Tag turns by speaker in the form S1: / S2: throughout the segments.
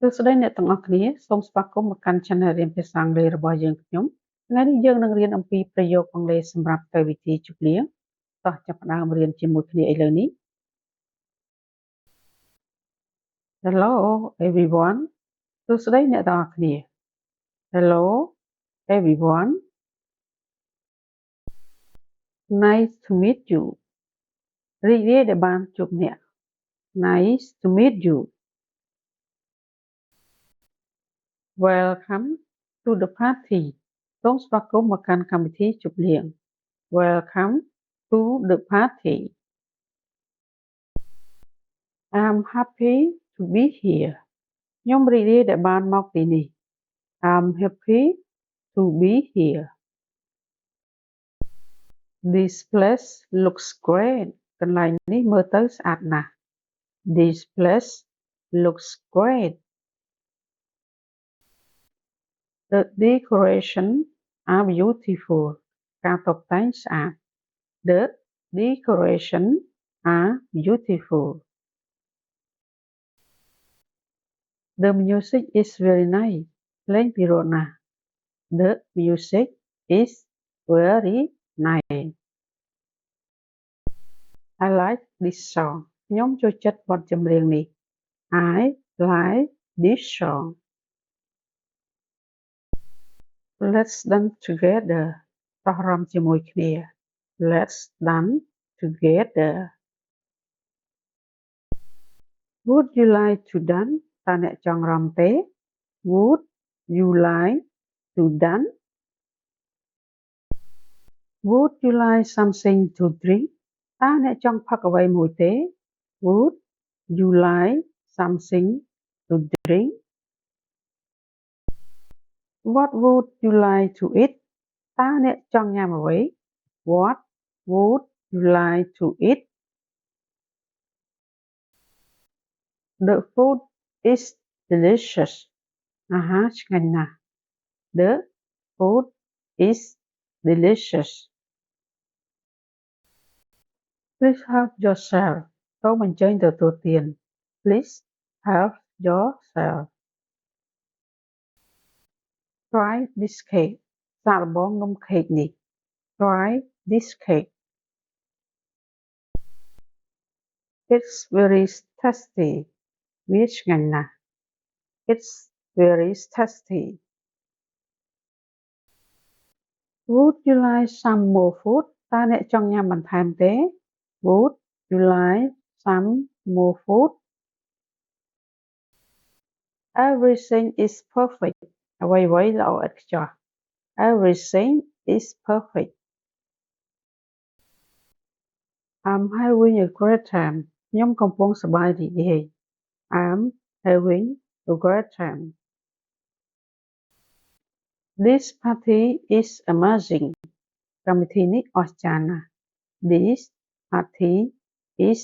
S1: សួស្តីអ្នកទាំងអស់គ្នាសូមស្វាគមន៍មកកាន់ Channel រៀនភាសាអង់គ្លេសរបស់យើងខ្ញុំថ្ងៃនេះយើងនឹងរៀនអំពីប្រយោគអង់គ្លេសសម្រាប់ទៅវិធីជម្លៀសតោះចាប់ផ្ដើមរៀនជាមួយគ្នាឥឡូវនេះ Hello everyone សួស្តីអ្នកទាំងអស់គ្នា Hello everyone Nice to meet you រីករាយដែលបានជួបអ្នក Nice to meet you Welcome to the party សូមស្វាគមន៍មកកាន់កម្មវិធីជម្លៀស Welcome to the party I'm happy to be here ខ្ញុំរីករាយដែលបានមកទីនេះ I'm happy to be here This place looks great កន្លែងនេះមើលទៅស្អាតណាស់ This place looks great The decoration are beautiful ការតុបតែងស្អាត The decoration are beautiful The music is very nice ភ្លេងពិរោះណាស់ The music is very nice I like this song ខ្ញុំចូលចិត្តបទចម្រៀងនេះ I like this song Let's dance together តោះរំជាមួយគ្នា Let's dance together Would you like to dance តើអ្នកចង់រំទេ Would you like to dance Would you like something to drink តើអ្នកចង់ផឹកអ្វីមួយទេ Would you like something to drink What would you like to eat តើអ្នកចង់ញ៉ាំអ្វី What would you like to eat The food is delicious អាហារឆ្ងាញ់ណាស់ The food is delicious Please help yourself សូមអញ្ជើញទទួលទាន Please help yourself Try this cake សាកល្បងនំខេកនេះ Try this cake It's very tasty វាឆ្ងាញ់ណាស់ It's very tasty Would you like some more food តើអ្នកចង់ញ៉ាំបន្ថែមទេ Would you like some more food Everything is perfect អ្វីៗល្អឥតខ្ចោះ Everything is perfect I'm having a great time ខ្ញុំកំពុងសប្បាយរីករាយ I'm having a great time This party is amazing កម្មវិធីនេះអស្ចារ្យណាស់ This party is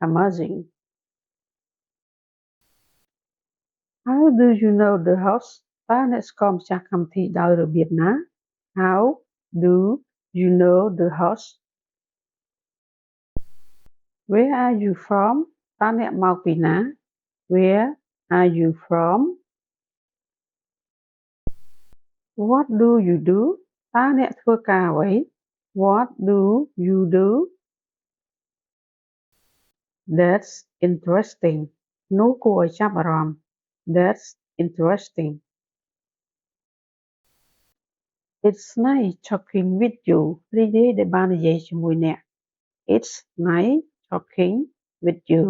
S1: amazing How do you know the host តើអ្នកស្គាល់ម្ចាស់កម្មវិធីដោយរបៀបណា How do you know the host Where are you from តើអ្នកមកពីណា Where are you from What do you do តើអ្នកធ្វើការអ្វី What do you do That's interesting នោះគួរឲ្យចាប់អារម្មណ៍ That's interesting It's nice talking with you រីករាយដែលបាននិយាយជាមួយអ្នក It's nice talking with you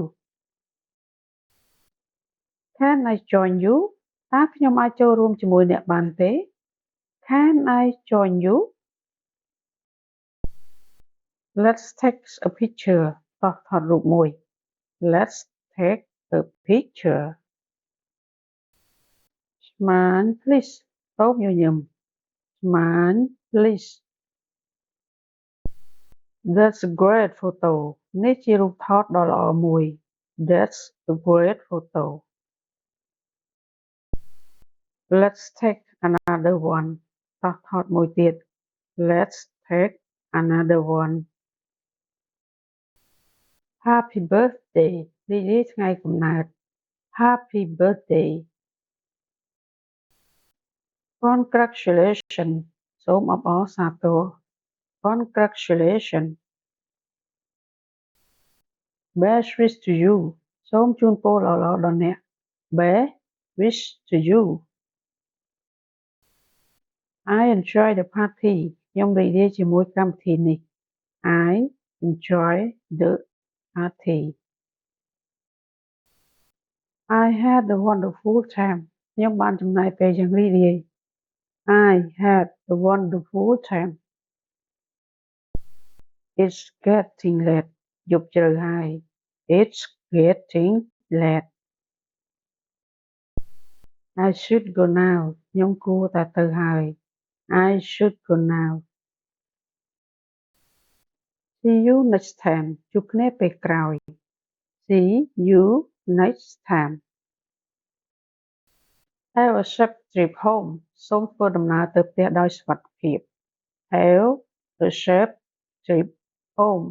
S1: Can I join you តើខ្ញុំអាចចូលរួមជាមួយអ្នកបានទេ Can I join you Let's take a picture តោះថតរូបមួយ Let's take a picture ស្មាន please សូមញញឹមស្មាន please That's a great photo នេះជារូបថតដ៏ល្អមួយ That's a great photo Let's take another one តោះថតមួយទៀត Let's take another one Happy birthday រីករាយថ្ងៃកំណើត Happy birthday Congratulations សូមអបអរសាទរ Congratulations Best wish to you សូមជូនពរល្អៗដល់អ្នក Best wish to you I enjoy the party ខ្ញុំរីករាយជាមួយកម្មវិធីនេះ I enjoy the party I had a wonderful time ខ្ញុំបានចំណាយពេលយ៉ាងរីករាយ I had a wonderful time It's getting late យប់ជ្រៅហើយ It's getting late I should go now ខ្ញុំគួរតែទៅហើយ I should go now See you next time ជួបគ្នាពេលក្រោយ See you next time Have a safe trip home សូមធ្វើដំណើរទៅផ្ទះដោយសុវត្ថិភាព Have a safe trip home